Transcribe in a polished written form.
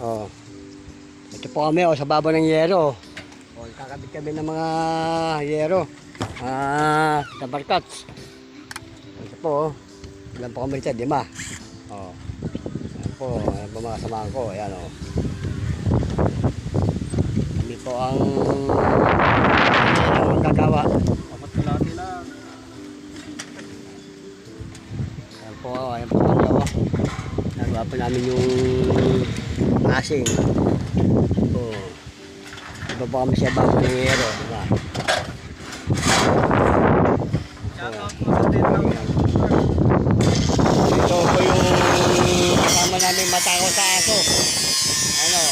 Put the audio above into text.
Oh. Ito po kami sa baba ng yero. Oh, kakabit kami ng mga yero. Sa barkats. Ito po. Ilan po kami rito, 5. Oh. Ayan po mga samahan ko. Ayan oh. Kami po ang magagawa. Apat kalati lang. Ayan po ang gawa. Nagawa po namin yung asing. Oh. Iba po kami sa baba ng yero. Diba? Shoutout po sa Tenang. Ito po yung kasama namin matakaw sa aso. Ano?